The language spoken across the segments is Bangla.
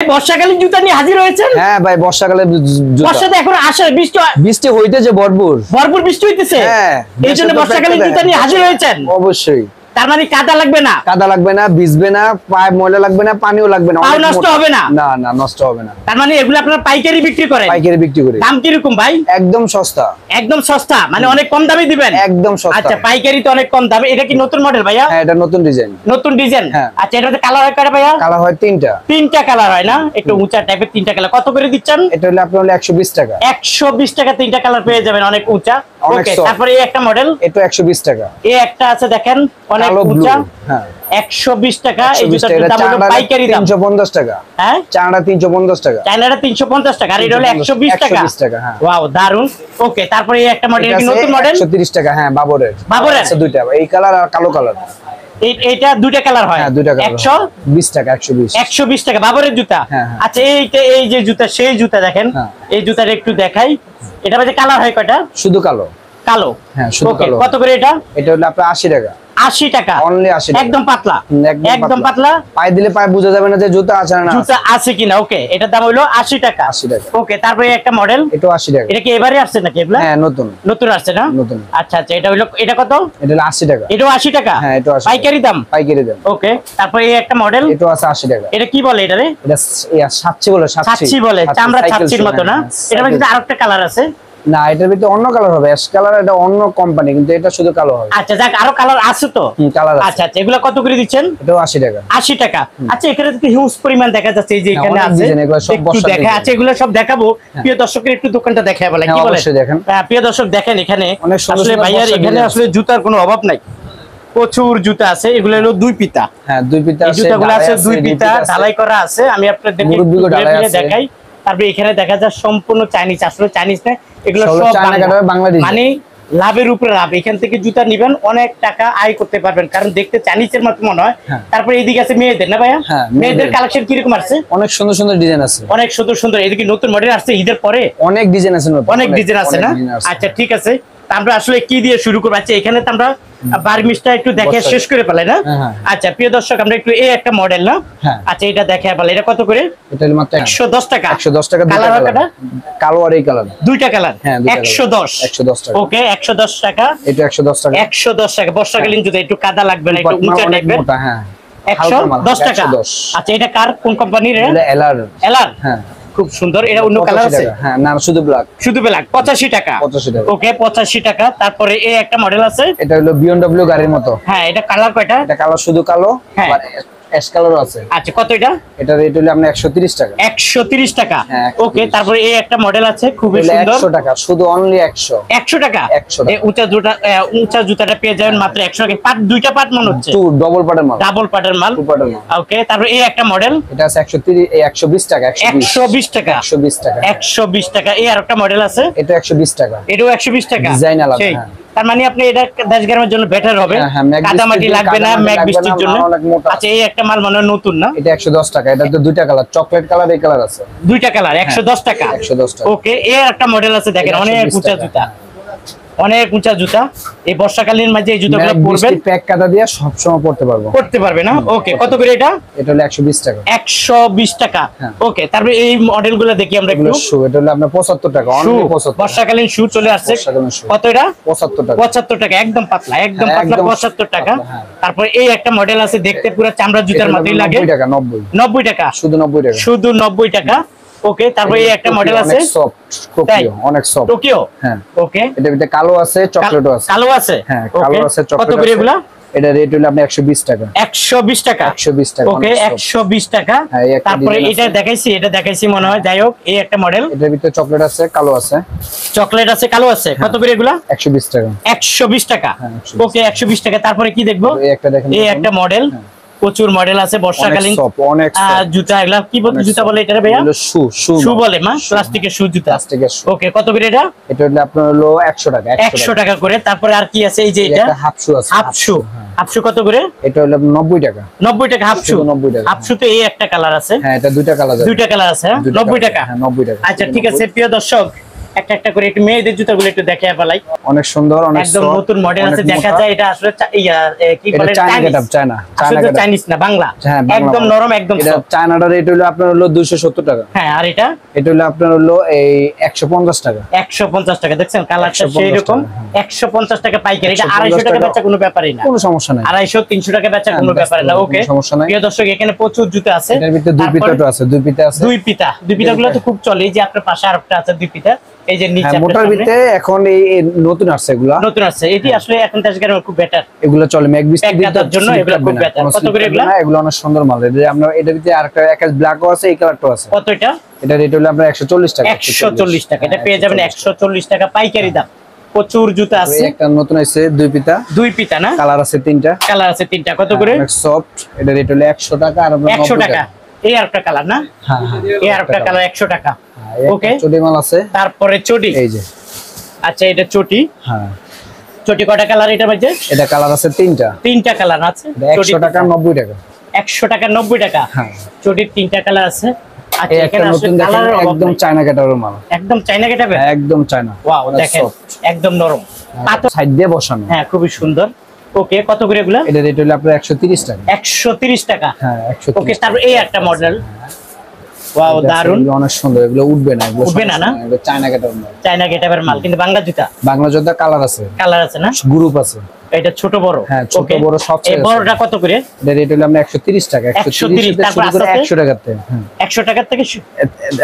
বর্ষাকালীন জুতা নিয়ে হাজির হয়েছেন? হ্যাঁ ভাই, বর্ষাকালে বর্ষাতে এখন আসে বৃষ্টি হইতেছে, ভরপুর বৃষ্টি হইতেছে। হ্যাঁ, এই জন্য বর্ষাকালীন জুতা নিয়ে হাজির হয়েছেন। অবশ্যই। তার মানে কাদা লাগবে না, ভিজবে না, পায়ে ময়লা লাগবে না, পানিও লাগবে না, পাও নষ্ট হবে না। না না, নষ্ট হবে না। তার মানে এগুলো আপনারা পাইকারি বিক্রি করেন? পাইকারি বিক্রি করি। দাম কি রকম ভাই? একদম সস্তা। একদম সস্তা মানে অনেক কম দামে দিবেন? একদম সস্তা। আচ্ছা, পাইকারি তো অনেক কম দামে। এটা কি নতুন মডেল ভাইয়া? হ্যাঁ, এটা নতুন ডিজাইন। নতুন ডিজাইন। আচ্ছা, এটাতে কালার হয় কয়টা ভাইয়া? কালার হয় তিনটা কালার হয় না? একটু উঁচা টাইপের তিনটা কালার। কত করে দিচ্ছেন? এটা হলো আপনার 120 টাকা। 120 টাকা তিনটা কালার পেয়ে যাবেন, অনেক উঁচা। ওকে, তারপরে এই একটা মডেল, এটা 120 টাকা। এই একটা আছে দেখেন, অনেক উঁচা। হ্যাঁ, 120 টাকা। এই জুতাটার দাম হলো পাইকারি দাম 350 টাকা। হ্যাঁ, চায়নাটা 350 টাকা। চায়নাটা 350 টাকা আর এটা হলো 120 টাকা। হ্যাঁ, ওয়াও, দারুন। ওকে, তারপরে এই একটা মডেল, কি নতুন মডেল? 130 টাকা। হ্যাঁ, বাবরের আছে দুইটা, এই কালার আর কালো কালার। এইটা দুইটা কালার হয়। হ্যাঁ, দুইটা কালার। 120 টাকা। 120 টাকা বাবরের জুতা। আচ্ছা, এই যে জুতা, সেই জুতা দেখেন, এই জুতাটা একটু দেখাই। এটা বাজে কালার হয় কয়টা? শুধু কালো। হ্যাঁ, শুধু কালো। কত করে এটা? এটা হলো আপনার 80 টাকা। 80 টাকা, অনলি 80 টাকা। একদম পাতলা, একদম পাতলা। পায়ে দিলে পায়ে বোঝা যাবে না যে জুতা আছে না, জুতা আছে কিনা। ওকে, এটার দাম হলো 80 টাকা। ওকে, তারপরে একটা মডেল, এটা 80 টাকা। এটা কি এবারে আসছে নাকি এগুলা? হ্যাঁ, নতুন আসছে না? নতুন। আচ্ছা, এটা হলো, এটা কত? এটা হলো 80 টাকা। এটাও 80 টাকা? হ্যাঁ, এটা 80। পাইকারি দাম? পাইকারি দাম। ওকে, তারপরে এই একটা মডেল, এটা আছে 80 টাকা। এটা কি বলে এটারে? এটা সাচ্চি বলে। সাচ্চি বলে, চামড়া ছাচ্চির মতো না? এটা মধ্যে আরেকটা কালার আছে না, এটার ভিতরে অন্য কালার হবে, অ্যাশ কালার। এটা অন্য কোম্পানি, কিন্তু এটা শুধু কালো হবে। আচ্ছা, যাক, আরো কালার আছে তো? কালার আছে। আচ্ছা, এগুলো কত করে দিচ্ছেন? এটাও 80 টাকা। 80 টাকা। আচ্ছা, এখানে তো হিউজ পরিমাণ দেখা যাচ্ছে, এই যে এখানে আছে, একটু দেখা আছে, এগুলো সব দেখাবো। প্রিয় দর্শকের একটু দোকানটা দেখায় বলে, কি বলে? প্রিয় দর্শক দেখেন, এখানে আসলে ভাইয়ার এখানে আসলে জুতার কোনো অভাব নাই, প্রচুর জুতা আছে। এগুলো হলো দুই পিতা। হ্যাঁ, দুই পিতা আছে। জুতাগুলো আছে দুই পিতা, ঢালাই করা আছে। আমি আপনাদেরকে দেখাই। তারপরে এখানে দেখা যায় সম্পূর্ণ চাইনিজ, আসলে চাইনিজ না, এগুলো সব বাংলাদেশ। মানে লাভের উপরে লাভ। এখান থেকে জুতা নিবেন, অনেক টাকা আয় করতে পারবেন, কারণ দেখতে চাইনিজের মতো মনে হয়। তারপরে এদিকে আছে মেয়েদের, না ভাইয়া? মেয়েদের কালেকশন কিরকম আছে? অনেক সুন্দর সুন্দর ডিজাইন আছে, অনেক সুন্দর সুন্দর। এদিকে নতুন মডেল আসছে ঈদের পরে, অনেক ডিজাইন আছে, অনেক ডিজাইন আছে না? আচ্ছা, ঠিক আছে। আমরা আসলে কি দিয়ে শুরু করবো? আচ্ছা, এখানে তো আমরা বার্মিসটা একটু দেখে শেষ করে পেলাই না? আচ্ছা, প্রিয় দর্শক, আমরা একটু এই একটা মডেল না? আচ্ছা, এটা দেখে পেলাই। এটা কত করে? এটা মাত্র 110 টাকা। 110 টাকা। কালার কাটা, কালো আর এই কালার, দুইটা কালার। হ্যাঁ, 110 টাকা। ওকে, 110 টাকা। এটা 110 টাকা। 110 টাকা। বর্ষাকালীন জুতা, একটু কাদা লাগবে না, একটু উঁচা টাইপের। হ্যাঁ, 110 টাকা। আচ্ছা, এটা কার, কোন কোম্পানির? এটা এলআর। হ্যাঁ, খুব সুন্দর। এটা অন্য কালার আছে? হ্যাঁ, না, শুধু ব্ল্যাক। 85 টাকা। 85 টাকা। ওকে, 85 টাকা। তারপরে এই একটা মডেল আছে, এটা হলো BMW গাড়ির মতো। হ্যাঁ, এটা কালার কয়টা? এটা কালার শুধু কালো, আর অ্যাশ কালারও আছে। আচ্ছা, কত এটা? এটা রেট হলো আপনার 130 টাকা। 130 টাকা। ওকে, তারপরে এই একটা মডেল আছে, খুবই সুন্দর। 100 টাকা, শুধু অনলি 100 টাকা। এই উঁচা জুতাটা পেয়ে যাবেন মাত্র 100 টাকা। পার্ট, দুইটা পার্ট মনে হচ্ছে, ডাবল পার্টের মাল। ডাবল পার্টের মাল। ওকে, তারপরে এই একটা মডেল, এটা আছে 120 টাকা। 120 টাকা। 120 টাকা। 120 টাকা। এই আরেকটা মডেল আছে, এটা 120 টাকা। এটাও 120 টাকা। ডিজাইন আলাদা। তার মানে আপনি এটা দেশগ্রামের জন্য বেটার হবে, কাদামাটি লাগবে না, ম্যাগ বৃষ্টির জন্য। আচ্ছা, এই একটা মাল মনে হয় নতুন না? এটা 110 টাকা। এটা তো দুইটা কালার, চকলেট কালার, এই কালার আছে। দুইটা কালার, 110 টাকা। 110 টাকা। ওকে, এই একটা মডেল আছে দেখেন, অনেক উঁচা জুতা, অনেক উঁচা জুতা। এই বর্ষাকালীন মাঝে এই জুতাগুলো পরবেন, প্যাক কাদা দিয়ে সব সময় পড়তে পারবে না? ওকে, কত করে এটা? এটা হলো 120 টাকা। 120 টাকা। ওকে, তারপরে এই মডেলগুলো দেখি আমরা একটু। শু, এটা হলো আপনার 75 টাকা। অনলি 75। বর্ষাকালীন শু চলে আসছে। কত এটা? 75 টাকা। 75 টাকা, একদম পাতলা, একদম পাতলা, 75 টাকা। তারপরে এই একটা মডেল আছে, দেখতে পুরো চামড়া জুতার মতোই লাগে। 90 টাকা। 90 টাকা, শুধু 90 টাকা। শুধু 90 টাকা। ওকে, তারপরে এই একটা মডেল আছে, অনেক সফট, টোকিও। হ্যাঁ, ওকে, এটা ভিতরে কালো আছে, চকলেটও আছে। কালো আছে? হ্যাঁ, কালো আছে, চকলেট আছে। কত করে এগুলা? এটা রেট হলো আপনি 120 টাকা। 120 টাকা। 120 টাকা। ওকে, 120 টাকা। তারপরে এটা দেখাইছি মনে হয়। যাই হোক, এই একটা মডেল, এটার ভিতরে চকলেট আছে, কালো আছে। চকলেট আছে, কালো আছে। কত করে এগুলা? 120 টাকা। 120 টাকা। ওকে, 120 টাকা। তারপরে কি দেখবো? এই একটা দেখেন, এই একটা মডেল, প্রচুর মডেল আছে বর্ষাকালীন জুতা। এগুলা কি জুতা বলে এটা ভাইয়া? শু বলে, মা, প্লাস্টিকের শু জুতা। ওকে, কত করে এটা? এটা হলো আপনার হলো 100 টাকা। 100 টাকা করে। তারপরে আর কি আছে? এই যে এটা হাফ শু আছে। হাফ শু কত করে? এটা হলো 90 টাকা। 90 টাকা হাফ শু। 90 টাকা। হাফ শুতে এই একটা কালার আছে। হ্যাঁ, এটা দুইটা কালার আছে। 90 টাকা। হ্যাঁ, 90 টাকা। আচ্ছা, ঠিক আছে। প্রিয় দর্শক, একটা একটা করে একটু মেয়েদের জুতাগুলো একটু দেখে ফেলাই। অনেক সুন্দর, অনেক একদম soft, নতুন মডেল আছে, অনেক দেখা মোটা। যায় এটা আসলে কি এটা বলে চায়না চাইনিজ। গেটআপ, চায়না আসলে গেটআপ। চাইনিজ না, বাংলা। হ্যাঁ, বাংলা একদম মাল। নরম, একদম এটা soft। চায়নাটার রেট হলো আপনার হলো 270 টাকা। হ্যাঁ, আর এটা এটা হলো আপনার হলো এই 150 টাকা। 150 টাকা। দেখছেন কালারটা 150 সেই রকম। টাকা, হ্যাঁ। 150 টাকা পাইকারি। এটা 150 250 টাকা টাকা বেচা কোনো ব্যাপারই না। কোনো সমস্যা নাই। 250 300 টাকা বেচা হ্যাঁ, কোনো ব্যাপার না। কোনো ওকে, সমস্যা নাই। প্রিয় দর্শক, এখানে প্রচুর জুতা আছে। এটার ভিতরে দুই তারপরে পিতা আছে, দুই পিতা আছে। দুই পিতাগুলো তো খুব চলে। এই যে আপনার পাশে আরেকটা আছে দুই পিতা, এই যে নিচে হ্যাঁ, আপনার মোটার সামনে ভিতরে এখন এই নতুন আসছে এগুলা। নতুন আছে। এটি আসলে এখন তাজগার খুব বেটার। এগুলো চলে ম্যাক বিস্তার Pack কাটার জন্য এগুলো খুব better। কত করে এগুলা? এগুলো অনেক সুন্দর মাল। এই যে আমরা এটার ভিতরে আরেকটা একাজ ব্ল্যাকও আছে, এই কালারটাও আছে। কত এটা? এটা রেট হলো আপনার 140 টাকা। 140 টাকা। এটা পেয়ে যাবেন 140 টাকা পাইকারি দাম। প্রচুর জুতা আছে। একটা নতুন আছে দুই পিতা, দুই পিতা না, কালার আছে তিনটা। কালার আছে তিনটা। কত করে? অনেক সফট। এটা রেট হলো 100 টাকা আর আপনার 100 90 টাকা। এই আরেকটা কালার না? হ্যাঁ হ্যাঁ, এই আরেকটা কালার 100 টাকা। ওকে, চটি মাল আছে। তারপরে চটি। এই যে, আচ্ছা, এটা চটি। হ্যাঁ, চটি কয়টা কালার এটা মধ্যে? এটা কালার আছে তিনটা। তিনটা কালার আছে। এটা 100 টাকা 90 টাকা। 100 টাকা 90 টাকা। হ্যাঁ, চটির তিনটা কালার আছে। আচ্ছা, এই একটা এখানে নতুন আসলে দেখেন, কালারের অভাব একদম নাই। চায়না ক্যাটাগরির মাল। একদম চাইনা গেটাবে। একদম চায়না। ওয়াও, অনেক দেখেন soft। একদম নরম। পাথর। সাইড দিয়ে বসানো। হ্যাঁ, খুবই সুন্দর। ওকে, কত করে এগুলা? এটা রেট হলো আপনার 130 টাকা। 130 টাকা। হ্যাঁ, 130। ওকে, তারপর এই একটা মডেল। ওয়াও, দারুন। এগুলো অনেক সুন্দর। এগুলো উঠবে না, এগুলো উঠবে না, সমস্যা না? নাই। এগুলো চায়না ক্যাটাগরির মাল। চাইনা গেটাবের মাল, কিন্তু বাংলা জুতা। বাংলা যোদ্ধা কালার আছে, কালার আছে না? গ্রুপ আছে। এটা ছোট বড়। হ্যাঁ, ছোট ওকে, বড় সব এই size বড়টা আছে। কত করে? এটা রেট হলো আপনার 130 টাকা। 130 130 থেকে তারপর শুরু করে আস্তে 100 টাকাতে। হ্যাঁ, 100 টাকা থেকে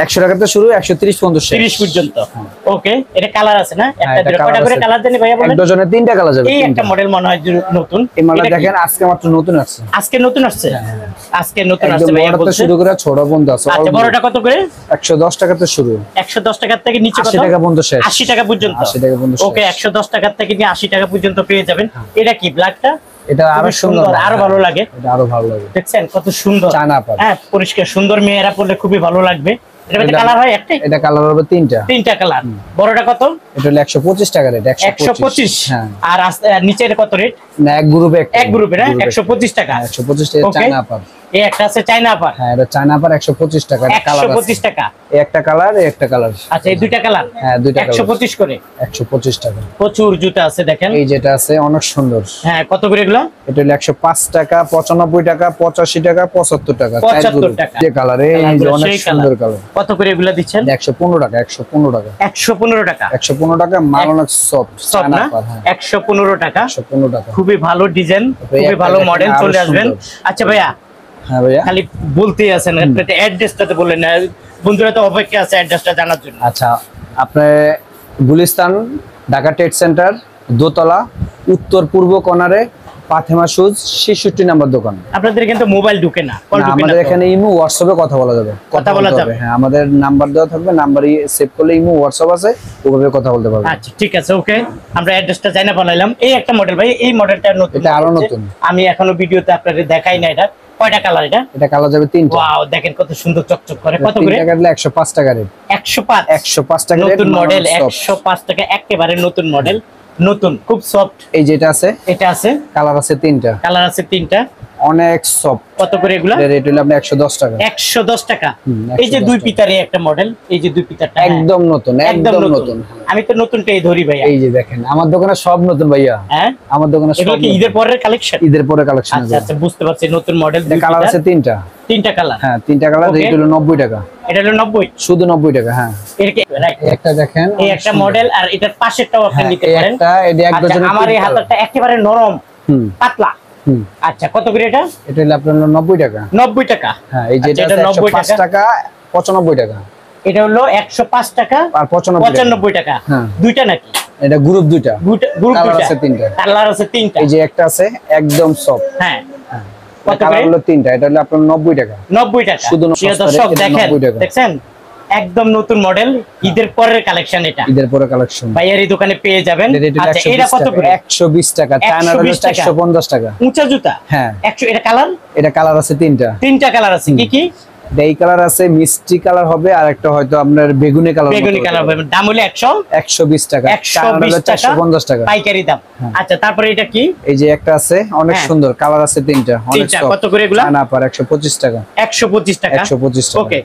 100 টাকাতে শুরু, 130 পর্যন্ত শেষ। 30 পর্যন্ত। হ্যাঁ। ওকে, এটা কালার আছে না? একটা এটা দুটো colour কয়টা করে আছে। কালার জানি ভাইয়া এক বলেন? ডজনে 3টা কালার যাবে। এই একটা তিনটা। মডেল মনে হয় যে নতুন। এই মালটা এটা কি? দেখেন আজকে মাত্র নতুন আসছে। আজকে নতুন আসছে। আজকে নতুন একদম আসছে ভাইয়া বড়টা বলছে। শুরু করে ছোট পর্যন্ত আছে। আচ্ছা, all বড়টা কত করে? 110 টাকাতে শুরু, 110 টাকা থেকে নিচে কত? 80 টাকা পর্যন্ত শেষ। 80 টাকা পর্যন্ত। 80 টাকা পর্যন্ত শেষ। ওকে, 110 টাকা থেকে নিয়ে 80 টাকা পর্যন্ত পেয়ে যাবেন। এটা কি ব্ল্যাকটা? এটা আরো খুবই সুন্দর, আরো ভালো লাগে। এটা আরো ভালো লাগে। দেখছেন কত সুন্দর। চায়না পাড়। হ্যাঁ, পরিষ্কার সুন্দর, মেয়েরা পরলে খুবই ভালো লাগবে। এটা এটা- কালার হয় একটাই? এটা কালার হবে তিনটা। তিনটা কালার। বড়টা কত? এটা হলো 125 টাকা রেট। 125। হ্যাঁ, আর নিচের কত রেট? না এক গ্রুপে এক গ্রুপে না, 125 টাকা। 125 টাকা Okay. চায়না পার। এই একটা আছে চাইনা আপার, হ্যাঁ, এটা চায়না পার 125 টাকা। এটা কালার আছে। 125 টাকা। এই একটা কালার, এই একটা কালার। আচ্ছা, এই দুইটা কালার। হ্যাঁ, দুইটা কালার। 125 করে। 125 টাকা। প্রচুর জুতা আছে দেখেন। এই যেটা আছে অনেক সুন্দর। হ্যাঁ, কত করে এগুলো? এটা হলো 105 টাকা, 95 টাকা, 85 টাকা, 75 টাকা। 75 টাকা। যে কালার, এই যে অনেক সেই সুন্দর কালার। কালার। কত করে এগুলো দিচ্ছেন? 115 টাকা, 115 টাকা। 115 টাকা। 115 টাকা, মাল অনেক সফট। সব না? 115 টাকা। 115 টাকা। খুবই ভালো ডিজাইন, খুবই একটা ভালো দেখেন, মডেল। আরো চলে আসবেন। সুন্দর। আচ্ছা ভাইয়া, হ্যাঁ ভাইয়া। খালি বলতেই আছেন, অ্যাড্রেসটাতে বললেন না। বন্ধুরা তো অপেক্ষা আছে অ্যাড্রেসটা জানার জন্য। আচ্ছা, আপনার গুলিস্তান ঢাকা ট্রেড সেন্টার দোতলা উত্তর পূর্ব কর্নারে পাথেমা শুজ 66 নম্বর দোকান। আপনাদের কিন্তু মোবাইল ঢুকে না, কল না, ঢুকে না আমাদের তো? এখানে ইমো হোয়াটসঅ্যাপে কথা বলা যাবে। কথা বলা বলতে যাবে। হবে। হ্যাঁ, আমাদের নাম্বার দেওয়া থাকবে, নাম্বারই সেভ করলে ইমো হোয়াটসঅ্যাপ আছে, ওভাবে কথা বলতে পারবে। আচ্ছা, ঠিক আছে। ওকে, আমরা অ্যাড্রেসটা জানা বানাইলাম। এই একটা মডেল ভাই, এই মডেলটা নতুন। এটা আরো হচ্ছে। নতুন। আমি এখনো ভিডিওতে আপনাদের দেখাই না। এটা কয়টা কালার? এটা এটা কালার যাবে তিনটা। ওয়াও, দেখেন কত সুন্দর চকচক করে। কত করে? 3 টাকা দিলে 105 টাকা রেট। 105। 105 টাকা রেট। নতুন মডেল 105 টাকা, একেবারে নতুন মডেল, নতুন, খুব সফট। এই যেটা আছে, এটা আছে, কালার আছে তিনটা, কালার আছে তিনটা। অনেক সফট। কত করে এগুলা? রেট হলো আপনার 110 টাকা। 110 টাকা। 110 এই যে দুই পিতার এই একটা মডেল, এই যে দুই পিতারটা একদম নতুন, একদম নতুন। আমি তো নতুনটাই ধরি ভাইয়া। এই যে দেখেন, আমার দোকানে সব নতুন ভাইয়া। হ্যাঁ, আমার দোকানে সব এগুলো কি নতুন। ঈদের পরের কালেকশন? ঈদের পরে কালেকশন আচ্ছা আচ্ছা, বুঝতে পারছি। নতুন মডেল, এটা কালার আছে তিনটা। তিনটা কালার। হ্যাঁ, তিনটা কালার। Okay. রেট হলো 90 টাকা। এটা হলো 90, শুধু 90 টাকা। হ্যাঁ, এটা কি রাইট? একটা দেখেন, এই একটা মডেল, আর এটার পাশেরটাও আপনি হ্যাঁ, নিতে এই পারেন। একটা, এটা এক আচ্ছা, ডজনে আমার এই তিন হাতাটা একেবারে নরম, হুম পাতলা। হুম। আচ্ছা, কত করে এটা? এটা হলো আপনার 90 টাকা। 90 টাকা। হ্যাঁ, এই আচ্ছা, যেটা এটা 90 105 টাকা, 95 টাকা এটা হলো 105 টাকা আর 95 টাকা। হ্যাঁ। দুইটা নাকি? এটা গ্রুপ দুইটা। গ্রুপ কালার দুইটা আছে তিনটা। কালার আছে তিনটা। এই যে একটা আছে একদম সফট। হ্যাঁ, কত কালার করে? হলো তিনটা। এটা হলো আপনার 90 টাকা। 90 টাকা। শুধু প্রিয় সস্তা দর্শক রেট, এটা দেখেন, 90 টাকা। দেখছেন একদম নতুন মডেল, ঈদের পরের কালেকশন। এটা ঈদের পরে কালেকশন। ভাইয়ার এই দোকানে পেয়ে যাবেন। এটা আচ্ছা, এটা কত করে? 120 টাকা। চায়না 120 টাকা। 450 টাকা। উঁচা জুতা। হ্যাঁ, 100। এটা কালার? এটা কালার আছে তিনটা। তিনটা কালার আছে। কি কি? এই কালার আছে, মিষ্টি কালার হবে, আর একটা হয়তো আপনার বেগুনি কালার। বেগুনি কালার হবে। দাম হলো 120 টাকা। 120 টাকা 450 টাকা পাইকারি দাম। আচ্ছা, তারপরে এটা কি? এই যে একটা আছে অনেক হ্যাঁ। সুন্দর, কালার আছে তিনটা, অনেক তিনটা। soft। কত করে এগুলা? চায়না পার 125 টাকা। 125 টাকা। 125 টাকা। ওকে,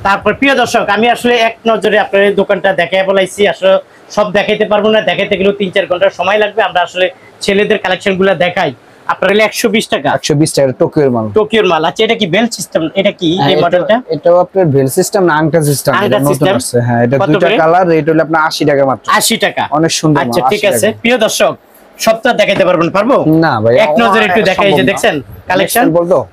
তারপর প্রিয় দর্শক, আমি আসলে এক নজরে আপনার এই দোকানটা দেখাই বলাইছি, আসলে সব দেখাইতে পারবো না, দেখাইতে গেলেও 3-4 ঘন্টা সময় লাগবে। আমরা আসলে ছেলেদের কালেকশন গুলো দেখাই। আপনার হলে 120 টাকা, 120 টাকা টোকিওর মাল। টোকিওর মাল। আচ্ছা, এটা কি বেল সিস্টেম? এটা কি এই মডেলটা? এটাও আপনার বেল সিস্টেম না আংটা সিস্টেম, এটা নতুন আসছে। হ্যাঁ, এটা দুইটা কালার, রেট হলো আপনার 80 টাকা মাত্র। 80 টাকা, অনেক সুন্দর। আচ্ছা ঠিক আছে। প্রিয় দর্শক, সবটা দেখাইতে পারবেন? পারবো না ভাই, এক নজরে একটু দেখাই। যে দেখছেন কালেকশন,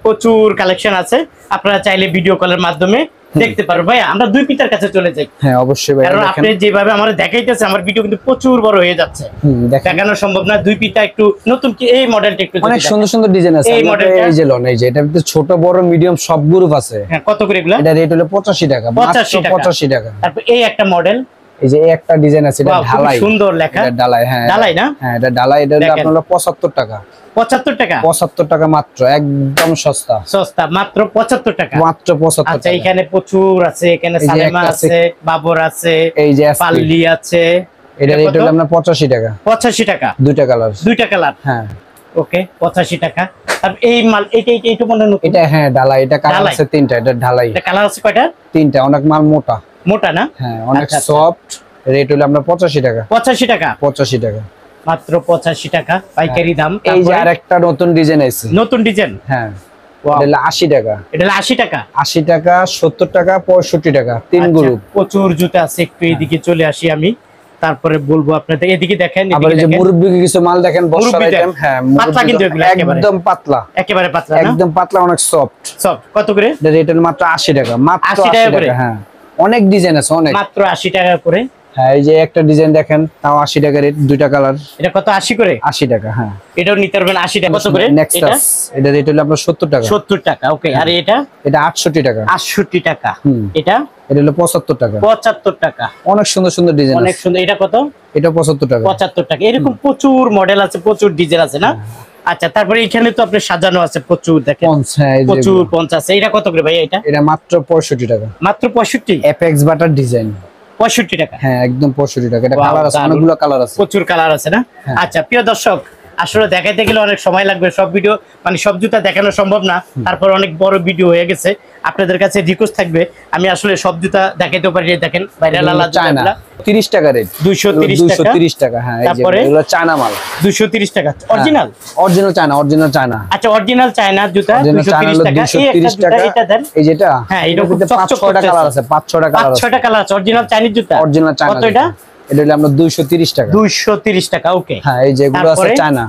প্রচুর কালেকশন আছে, আপনারা চাইলে ভিডিও কলের মাধ্যমে দেখতে পারো। ভাই আমরা দুই পিতার কাছে চলে যাই। হ্যাঁ অবশ্যই ভাই, কারণ আপনি যেভাবে আমাদের দেখাইতেছে, আমার ভিডিও কিন্তু প্রচুর বড় হয়ে যাচ্ছে, দেখানো সম্ভব না। দুই পিতা একটু নতুন কি এই মডেলটা একটু অনেক সুন্দর সুন্দর ডিজাইন আছে। এই মডেলটা, এই যে লন, এই যে এটা ভিতরে ছোট বড় মিডিয়াম সব গ্রুপ আছে। হ্যাঁ, কত করে এগুলা? এটা রেট হলো 85 টাকা, মাত্র 85 টাকা। তারপর এই একটা মডেল, এই যে একটা ডিজাইন আছে, এটা ঢালাই, সুন্দর লেখা, এটা ঢালাই। হ্যাঁ ঢালাই না? হ্যাঁ, এটা ঢালাই। এটা হলো আপনার 75 টাকা। 75 টাকা? 75 টাকা মাত্র, একদম সস্তা। সস্তা, মাত্র 75 টাকা, মাত্র 75 টাকা। আচ্ছা, এখানে প্রচুর আছে, এখানে সালেমা আছে, বাবর আছে, এই যে পাল্লি আছে। এটা রেট হলো আপনার 85 টাকা। 85 টাকা, দুইটা কালার। দুইটা কালার, হ্যাঁ ওকে, 85 টাকা। তারপর এই মাল, এইটা মনে নতুন। এটা হ্যাঁ ঢালাই, এটা কালার আছে তিনটা। এটা ঢালাই, এটা কালার আছে কয়টা? তিনটা। অনেক মাল মোটা মোটা না? হ্যাঁ, অনেক সফট। রেট হলো আপনার 85 টাকা। 85 টাকা, 85 টাকা মাত্র 85 টাকা পাইকারি দাম। এই যে আরেকটা নতুন ডিজাইন আছে, নতুন ডিজাইন। হ্যাঁ, এটা হলো 80 টাকা। এটা হলো 80 টাকা। 80 টাকা, 70 টাকা, 65 টাকা, তিন গ্রুপ। প্রচুর জুতা আছে। একটু এদিকে চলে আসি আমি, তারপরে বলবো আপনাদের। এদিকে দেখেন, আবার এই যে মুরব্বি কিছু মাল দেখেন, বর্ষার আইটেম। হ্যাঁ, পাতলা কিন্তু এগুলো একদম পাতলা, একেবারে পাতলা না? একদম পাতলা, অনেক সফট। সফট। কত করে? এটা রেট হলো মাত্র 80 টাকা। মাত্র 80 টাকা করে? হ্যাঁ, অনেক ডিজাইন আছে, অনেক। মাত্র 80 টাকা করে। হ্যাঁ, এই যে একটা ডিজাইন দেখেন, তাও 80 টাকা রেট, দুইটা কালার। এটা কত? 80 করে? 80 টাকা। হ্যাঁ, এটাও নিতে পারবেন 80 টাকা। কত করে? নেক্সাস, এটা রেট হলো আপনার 70 টাকা। 70 টাকা, ওকে। আর এটা? এটা 68 টাকা। 68 টাকা। এটা? এটা হলো 75 টাকা। 75 টাকা। অনেক সুন্দর সুন্দর ডিজাইন, অনেক সুন্দর। এটা কত? এটা 75 টাকা। 75 টাকা। এরকম প্রচুর মডেল আছে, প্রচুর ডিজাইন আছে না? আচ্ছা, তারপরে এখানে তো আপনি সাজানো আছে প্রচুর, দেখেন প্রচুর পঞ্চ আছে। এটা কত করে ভাই? এটা মাত্র 65 টাকা। মাত্র 65? এপেক্স বাটার ডিজাইন, 65 টাকা। হ্যাঁ, একদম 65 টাকা। এটা কালার আছে, অনেকগুলো কালার আছে, প্রচুর কালার আছে না? আচ্ছা প্রিয় দর্শক, আসলে দেখাইতে গেলে অনেক সময় লাগবে, সব ভিডিও মানে সব জুতা দেখানো সম্ভব না। তারপর অনেক বড় ভিডিও হয়ে গেছে, আপনাদের কাছে রিকোয়েস্ট থাকবে আমি আসলে সব জুতা দেখাইতে পারি। দেখেন ভাইরাল আলা জুতাগুলো 30 টাকা রেট, 230 টাকা। হ্যাঁ, এই যে তারপরে এগুলো চায়না মাল, 230 টাকা। Original? Original China, original China. আচ্ছা, অরিজিনাল চায়না জুতা 230 টাকা। এই একটা জুতা এটা দেন। এই যেটা, হ্যাঁ, এটা 5-6টা কালার আছে, 5-6টা কালার আছে। 5-6টা কালার আছে। অরিজিনাল চাইনিজ জুতা। Original China. কত এটা? এটা হলো আমরা 230 টাকা। 230 টাকা, ওকে। হ্যাঁ, এই যে এগুলো আছে চায়না,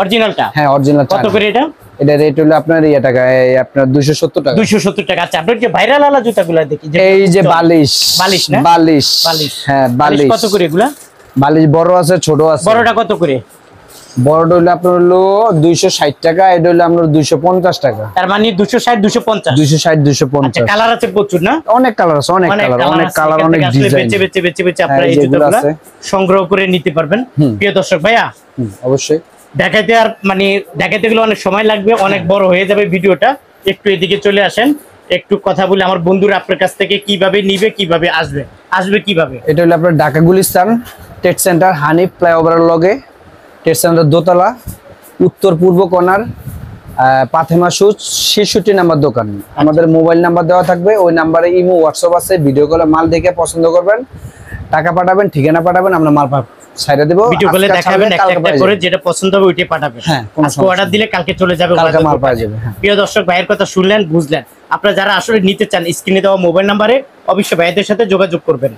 অরিজিনালটা। হ্যাঁ, অরিজিনাল চায়না। কত করে এটা? এটা রেট হলো আপনার এই টাকা, এই আপনার 270 টাকা। 270 টাকা। আচ্ছা, আপনার যে ভাইরাল আলা জুতাগুলো দেখি, এই যে বালিশ, বালিশ না? বালিশ, হ্যাঁ, বালিশ। কত করে এগুলা? বালিশ বড় আছে, ছোট আছে। বড়টা কত করে? বড়টা হলো আপনার হলো 260 টাকা, এটা হলো আপনার 250 টাকা। তার মানে 260 250। 260 250। আচ্ছা, কালার আছে প্রচুর না? অনেক কালার আছে, অনেক কালার, অনেক কালার, অনেক ডিজাইন। বেচে আপনারা এই জুতাগুলো সংগ্রহ করে নিতে পারবেন। প্রিয় দর্শক ভাইয়া, অবশ্যই দেখাইতে আর মানে দেখাইতে গেলে অনেক সময় লাগবে, অনেক বড় হয়ে যাবে ভিডিওটা। একটু এদিকে চলে আসেন, একটু কথা বলি। আমার বন্ধুরা আপনার কাছ থেকে কিভাবে নিবে, কিভাবে আসবে কিভাবে? এটা হলো আপনার ঢাকা গুলিস্তান ট্রেড সেন্টার, হানিফ ফ্লাইওভারের লগে, ট্রেড সেন্টার দোতলা, উত্তর পূর্ব কর্নার, পাথেমা শুজ, 66 নাম্বার দোকান। আমাদের মোবাইল নাম্বার দেওয়া থাকবে, ওই নাম্বারে ইমো হোয়াটসঅ্যাপ আছে। ভিডিও কলে মাল দেখে পছন্দ করবেন, টাকা পাঠাবেন, ঠিকানা পাঠাবেন, আমরা মাল সাইডে দেব। ভিডিও কলে দেখাবেন, একটা করে যেটা পছন্দ হবে ওইটাই পাঠাবেন। আজকে অর্ডার দিলে কালকে চলে যাবে, কালকে মাল পাওয়া যাবে। প্রিয় দর্শক, ভাইয়ের কথা শুনলেন, বুঝলেন। আপনারা যারা আসলে নিতে চান, স্ক্রিনে দেওয়া মোবাইল নাম্বারে অবশ্যই ভাইদের সাথে যোগাযোগ করবেন।